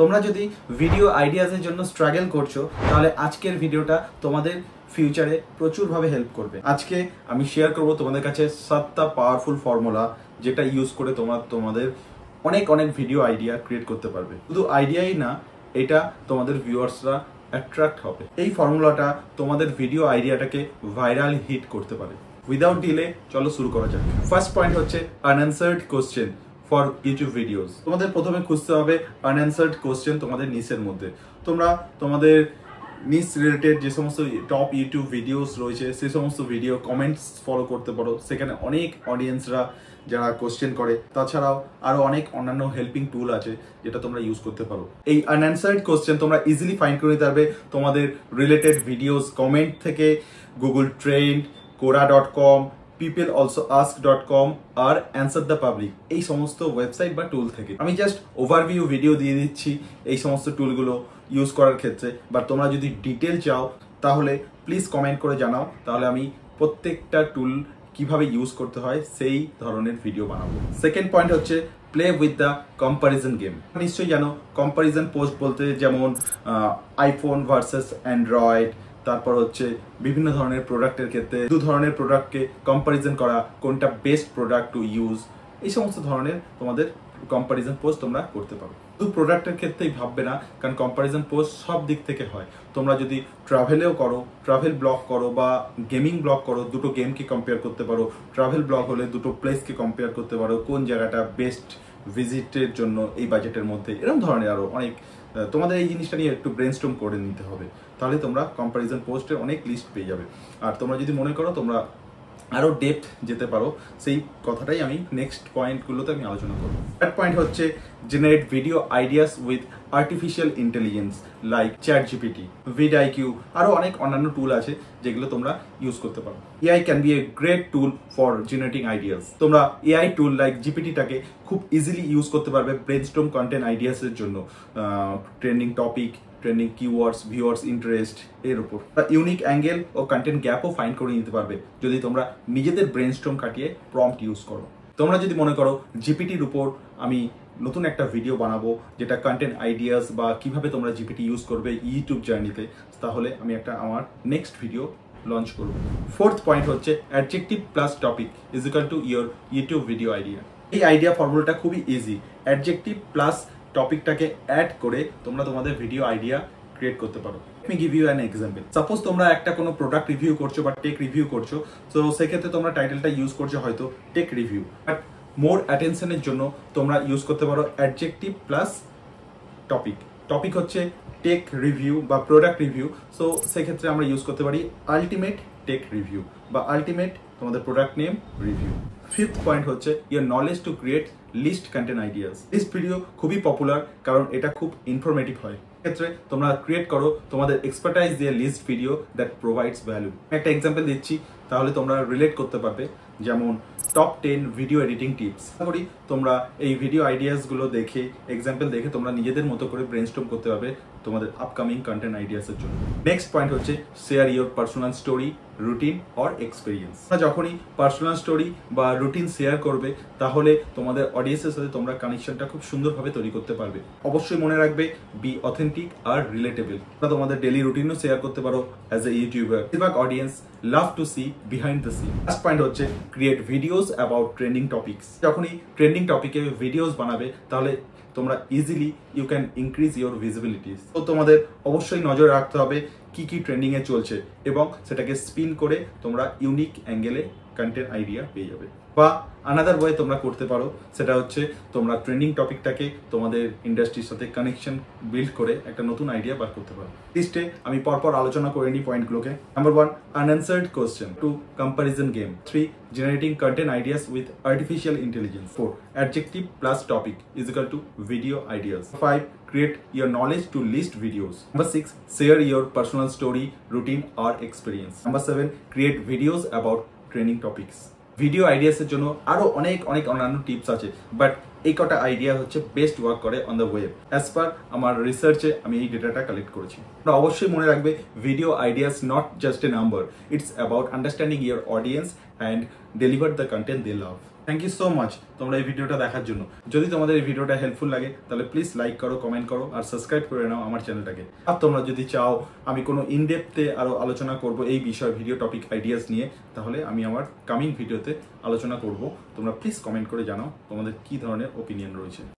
তোমরা যদি ভিডিও আইডিয়াজের জন্য স্ট্রাগল করছো তাহলে আজকের ভিডিওটা তোমাদের ফিউচারে প্রচুরভাবে হেল্প করবে। আজকে আমি শেয়ার করব তোমাদের কাছে 7টা পাওয়ারফুল ফর্মুলা যেটা ইউজ করে তোমাদের অনেক অনেক ভিডিও আইডিয়া ক্রিয়েট করতে পারবে। শুধু আইডিয়াই না, এটা তোমাদের ভিউয়ার্সরা অ্যাট্রাক্ট হবে। এই ফর্মুলাটা তোমাদের ভিডিও আইডিয়াটাকে ভাইরাল হিট করতে পারে। উইদাউট ডিলে চলো শুরু করা যাক। ফার্স্ট পয়েন্ট হচ্ছে আনঅ্যান্সার্ড কোশ্চেন ফর ইউটিউব ভিডিওস। তোমাদের প্রথমে খুঁজতে হবে আনঅ্যান্সার্ড কোশ্চেন তোমাদের নিচের মধ্যে। তোমরা তোমাদের নিচ রিলেটেড যে সমস্ত টপ ইউটিউব ভিডিওস রয়েছে সেই সমস্ত ভিডিও কমেন্টস ফলো করতে পারো। সেখানে অনেক অডিয়েন্সরা যারা কোশ্চেন করে, তাছাড়াও আরো অনেক অন্যান্য হেল্পিং টুল আছে যেটা তোমরা ইউজ করতে পারো। এই আনঅ্যান্সার্ড কোশ্চেন তোমরা ইজিলি ফাইন্ড করে নিতে পারবে তোমাদের রিলেটেড ভিডিওস কমেন্ট থেকে, গুগল ট্রেন্ড, quora.com, peoplealsoask.com আর অ্যান্সার দ্য পাবলিক, এই সমস্ত ওয়েবসাইট বা টুল থেকে। আমি জাস্ট ওভারভিউ ভিডিও দিয়ে দিচ্ছি এই সমস্ত টুলগুলো ইউজ করার ক্ষেত্রে, বা তোমরা যদি ডিটেল চাও তাহলে প্লিজ কমেন্ট করে জানাও, তাহলে আমি প্রত্যেকটা টুল কিভাবে ইউজ করতে হয় সেই ধরনের ভিডিও বানাবো। সেকেন্ড পয়েন্ট হচ্ছে play with the comparison game. নিশ্চয়ই জানো কম্পারিজন পোস্ট বলতে যেমন আইফোন ভার্সেস অ্যান্ড্রয়েড, তারপর হচ্ছে বিভিন্ন ধরনের প্রোডাক্টের ক্ষেত্রে দু ধরনের প্রোডাক্টকে কম্পারিজন করা, কোনটা বেস্ট প্রোডাক্ট টু ইউজ, এই সমস্ত ধরনের তোমাদের কম্পারিজন পোস্ট তোমরা করতে পারো। শুধু প্রোডাক্টের ক্ষেত্রেই ভাববে না, কারণ কম্পারিজন পোস্ট সব দিক থেকে হয়। তোমরা যদি ট্রাভেলেও করো, ট্রাভেল ব্লগ করো বা গেমিং ব্লগ করো, দুটো গেমকে কম্পেয়ার করতে পারো। ট্রাভেল ব্লগ হলে দুটো প্লেসকে কম্পেয়ার করতে পারো, কোন জায়গাটা বেস্ট ভিজিটের জন্য এই বাজেটের মধ্যে, এরকম ধরনের আরো অনেক। তোমাদের এই জিনিসটা নিয়ে একটু ব্রেনস্টর্ম করে নিতে হবে, তাহলে তোমরা কম্পারিজন পোস্টের অনেক লিস্ট পেয়ে যাবে। আর তোমরা যদি মনে করো তোমরা আরো ডেপথ যেতে পারো, সেই কথাটাই আমি নেক্সট পয়েন্টগুলোতে আমি আলোচনা করবো। থার্ড পয়েন্ট হচ্ছে generate video ideas with artificial intelligence like ChatGPT, vidIQ, আরো অনেক অন্যান্য টুল আছে যেগুলো তোমরা ইউজ করতে পারো। AI can B a great tool for generating ideas. তোমরা AI টুল লাইক GPT-টাকে খুব ইজিলি ইউজ করতে পারবে ব্রেনস্টর্ম কন্টেন্ট আইডিয়াসের জন্য, trending topic, trending keywords, viewers interest এর উপর। ইউনিক অ্যাঙ্গেল ও কন্টেন্ট গ্যাপও ফাইন্ড করে নিতে পারবে যদি তোমরা নিজেদের ব্রেনস্টর্ম কাটিয়ে প্রম্পট ইউজ করো। তোমরা যদি মনে করো জিপিটির উপর আমি নতুন একটা ভিডিও বানাবো যেটা কন্টেন্ট আইডিয়াস বা কিভাবে তোমরা জিপিটি ইউজ করবে ইউটিউব জার্নিতে, তাহলে আমি আমার নেক্সট ভিডিও লঞ্চ করব। ফোর্থ পয়েন্ট হচ্ছে adjective plus topic is equal to your YouTube video idea. এই আইডিয়া ফর্মুলাটা খুবই ইজি। অ্যাডজেক্টিভ প্লাস টপিকটাকে অ্যাড করে তোমরা তোমাদের ভিডিও আইডিয়া ক্রিয়েট করতে পারো। আমি give you an example. Suppose তোমরা একটা কোনো প্রোডাক্ট রিভিউ করছো বা টেক রিভিউ করছো, তো সেক্ষেত্রে তোমরা টাইটেলটা ইউজ করছো হয়তো টেক রিভিউ, বাট মোর অ্যাটেনশনের জন্য তোমরা ইউজ করতে পারো অ্যাডজেক্টিভ প্লাস টপিক। টপিক হচ্ছে টেক রিভিউ বা প্রোডাক্ট রিভিউ, সো সেক্ষেত্রে আমরা ইউজ করতে পারি আলটিমেট টেক রিভিউ বা আলটিমেট তোমাদের product name review. Fifth point হচ্ছে your knowledge to create list content ideas. List video খুবই পপুলার কারণ এটা খুব ইনফরমেটিভ হয়। ক্ষেত্রে তোমরা ক্রিয়েট করো তোমাদের এক্সপার্টাইজ দিয়ে list video that provides value. একটা এক্সাম্পল দিচ্ছি তাহলে তোমরা রিলেট করতে পারবে, যেমন টপ 10 ভিডিও এডিটিং টিপস। আশা করি তোমরা এই ভিডিও আইডিয়াসগুলো দেখে, এক্সাম্পল দেখে তোমরা নিজেদের মতো করে ব্রেনস্টর্ম করতে পারবে তোমাদের আপকামিং কন্টেন্ট আইডিয়াসের জন্য। নেক্সট পয়েন্ট হচ্ছে share your personal story, routine or experience. তোমরা যখনই পার্সোনাল স্টোরি বা রুটিন শেয়ার করবে তাহলে তোমাদের অডিয়েন্সের সাথে তোমরা কানেকশনটা খুব সুন্দরভাবে তৈরি করতে পারবে। অবশ্যই মনে রাখবে বি অথেন্টিক আর রিলেটেবল। তোমরা তোমাদের ডেইলি রুটিনও শেয়ার করতে পারো অ্যাজ এ ইউটিউবার। বেশিরভাগ audience love to see behind the scene. Last point হচ্ছে create videos about trending topics. যখনই ট্রেন্ডিং টপিকে ভিডিওস বানাবে তাহলে তোমরা easily you can increase your visibilities. তো তোমাদের অবশ্যই নজর রাখতে হবে কি কি ট্রেন্ডিং এ চলছে এবং সেটাকে স্পিন করে তোমরা ইউনিক অ্যাঙ্গেলে কন্টেন্ট আইডিয়া পেয়ে যাবে। বা আনাদার ওয়ে তোমরা করতে পারো, সেটা হচ্ছে তোমরা ট্রেন্ডিং টপিকটাকে তোমাদের ইন্ডাস্ট্রির সাথে কানেকশন বিল্ড করে একটা নতুন আইডিয়া বার করতে পারো। লিস্টে আমি পরপর আলোচনা করে নিই পয়েন্টগুলোকে। Number 1, unanswered question। 2, comparison game। 3, generating content ideas with artificial intelligence। 4, adjective plus topic is equal to video ideas। 5, create your knowledge to list videos। Number 6, share your personal story, routine or experience। Number 7, create videos about training topics। Video আইডিয়াসের জন্য আরো অনেক অন্যান্য tips আছে, but এই কটা idea হচ্ছে best work করে on the web. As per আমার রিসার্চে আমি এই ডেটাটা কালেক্ট করেছি। তোমরা অবশ্যই মনে রাখবে video ideas not just a number, it's about understanding your audience and deliver the content they love. Thank you so much তোমরা এই ভিডিওটা দেখার জন্য। যদি তোমাদের এই ভিডিওটা হেল্পফুল লাগে তাহলে প্লিজ লাইক করো, কমেন্ট করো আর সাবস্ক্রাইব করে নাও আমার চ্যানেলটাকে। আর তোমরা যদি চাও আমি কোনো ইনডেপথে আরো আলোচনা করব এই বিষয় ভিডিও টপিক আইডিয়াস নিয়ে, তাহলে আমি আমার কামিং ভিডিওতে আলোচনা করব। তোমরা প্লিজ কমেন্ট করে জানাও তোমাদের কি ধরনের ওপিনিয়ন রয়েছে।